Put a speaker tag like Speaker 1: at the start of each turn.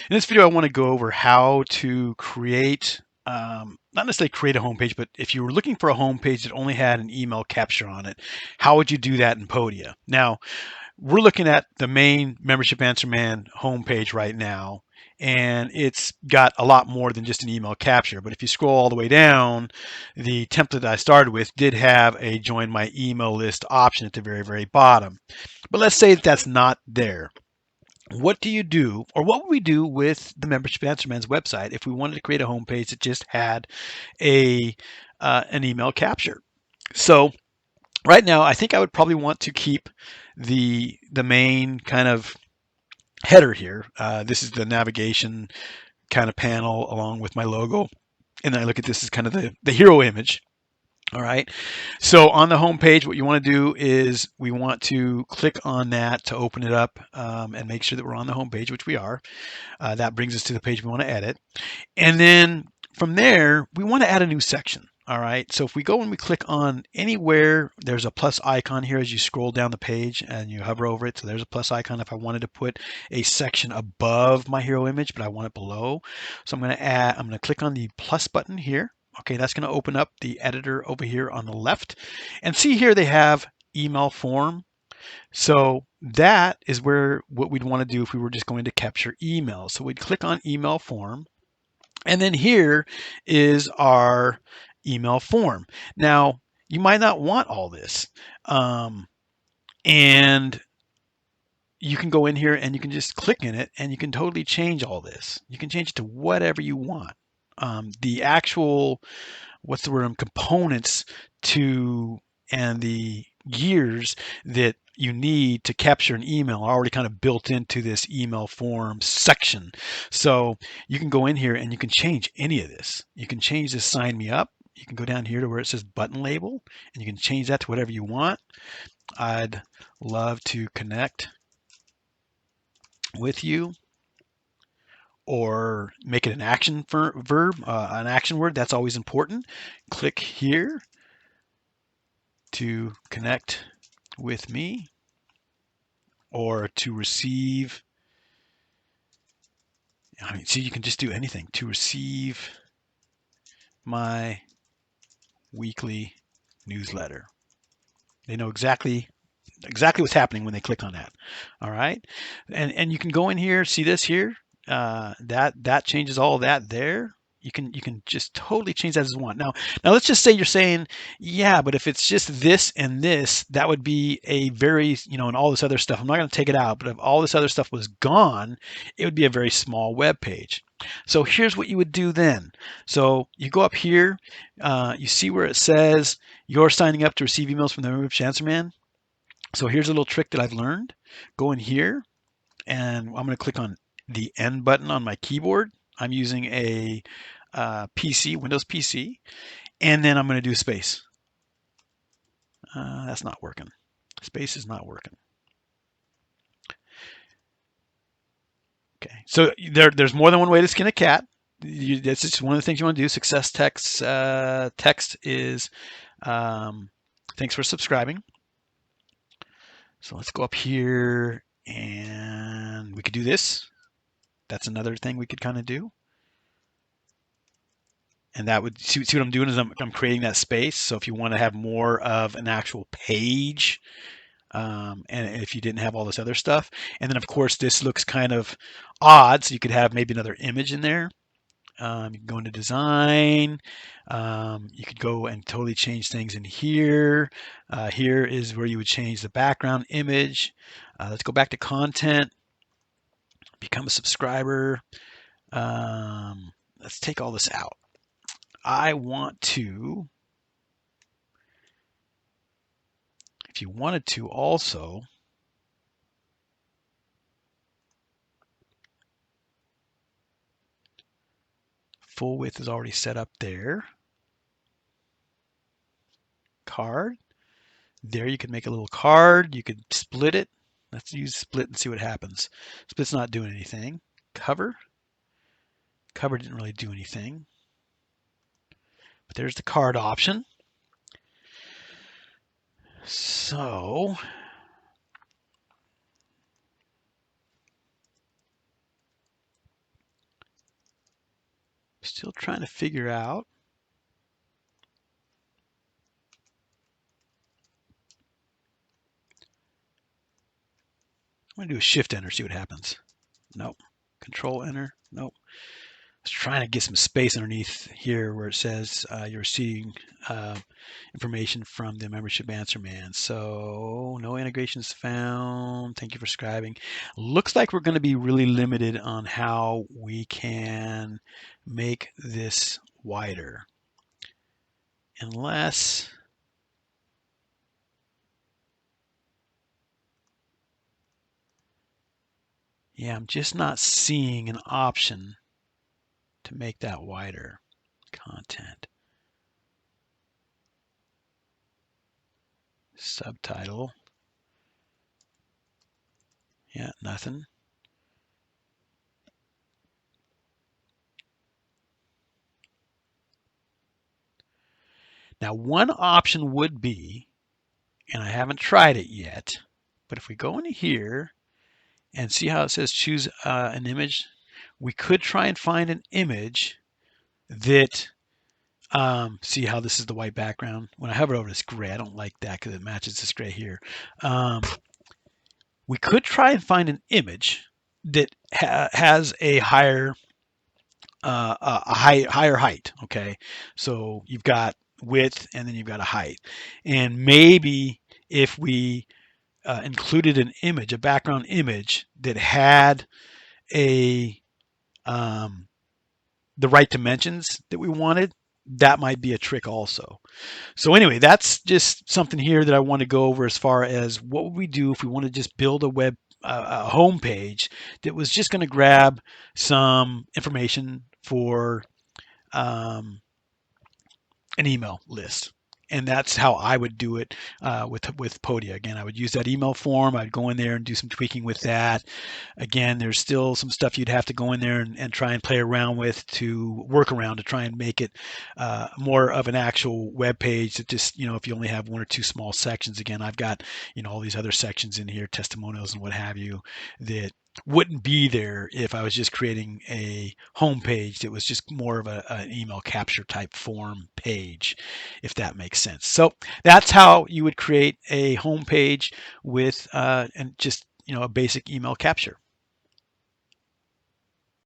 Speaker 1: In this video, I want to go over how to create, not necessarily create a homepage, but if you were looking for a homepage that only had an email capture on it, how would you do that in Podia? Now, we're looking at the main Membership Answer Man homepage right now, and it's got a lot more than just an email capture. But if you scroll all the way down, the template I started with did have a join my email list option at the very, very bottom. But let's say that that's not there. What do you do, or what would we do with the Membership Answer Man's website if we wanted to create a homepage that just had a an email capture? So right now, I think I would probably want to keep the main kind of header here. This is the navigation kind of panel along with my logo, and then I look at this as kind of the hero image. All right. So on the home page, what you want to do is we want to click on that to open it up and make sure that we're on the home page, which we are. That brings us to the page we want to edit. And then from there, we want to add a new section. All right. So if we go and we click on anywhere, there's a plus icon here as you scroll down the page and you hover over it. So there's a plus icon if I wanted to put a section above my hero image, but I want it below. So I'm going to click on the plus button here. Okay, that's going to open up the editor over here on the left. And see here they have email form. So that is where what we'd want to do if we were just going to capture email. So we'd click on email form. And then here is our email form. Now, you might not want all this. And you can go in here and you can just click in it and you can totally change all this. You can change it to whatever you want. The actual what's the word, components to and the gears that you need to capture an email are already kind of built into this email form section. So you can go in here and you can change any of this. You can change this sign me up. You can go down here to where it says button label and you can change that to whatever you want. I'd love to connect with you, or make it an action verb, an action word. That's always important. Click here to connect with me, or to receive. I mean, see, you can just do anything to receive my weekly newsletter. They know exactly what's happening when they click on that. All right, and you can go in here, see this here. That changes all of that there. You can just totally change that as you want. Now let's just say you're saying, yeah, but if it's just this and this, that would be a very, and all this other stuff. I'm not going to take it out, but if all this other stuff was gone, it would be a very small web page. So here's what you would do then. So you go up here, you see where it says you're signing up to receive emails from the Membership Answer Man. So here's a little trick that I've learned. Go in here, and I'm going to click on the N button on my keyboard. I'm using a PC, Windows PC, and then I'm going to do space. That's not working. Space is not working. Okay, so there's more than one way to skin a cat. That's just one of the things you want to do. Success text text is thanks for subscribing. So let's go up here and we could do this. That's another thing we could kind of do. And that would see what I'm doing is I'm creating that space. So if you want to have more of an actual page, and if you didn't have all this other stuff, and then of course this looks kind of odd, so you could have maybe another image in there. You can go into design. You could go and totally change things in here. Here is where you would change the background image. Let's go back to content. Become a subscriber. Let's take all this out. I want to, if you wanted to also, full width is already set up there. Card. There you can make a little card. You could split it. Let's use split and see what happens. Split's not doing anything. Cover. Cover didn't really do anything. But there's the card option. So Still trying to figure out. I'm going to do a shift enter, see what happens. Nope. Control enter. Nope. I was trying to get some space underneath here where it says you're receiving information from the membership answer man. So no integrations found. Thank you for subscribing. Looks like we're going to be really limited on how we can make this wider. Unless, yeah, I'm just not seeing an option to make that wider. Content. Subtitle. Yeah, nothing. Now, one option would be, and I haven't tried it yet, but if we go into here and see how it says choose an image, we could try and find an image that, see how this is the white background? When I hover over this gray, I don't like that because it matches this gray here. We could try and find an image that has a higher higher height. Okay, so you've got width and then you've got a height, and maybe if we included an image, a background image that had a the right dimensions that we wanted, that might be a trick also. So anyway, that's just something here that I want to go over as far as what would we do if we want to just build a web a home page that was just going to grab some information for an email list. And that's how I would do it with Podia. Again, I would use that email form. I'd go in there and do some tweaking with that. Again, there's still some stuff you'd have to go in there and try and play around with to work around to try and make it more of an actual web page that just, if you only have one or two small sections. Again, I've got, all these other sections in here, testimonials and what have you, that wouldn't be there if I was just creating a home page that was just more of an email capture type form page, if that makes sense. So that's how you would create a home page with and just a basic email capture.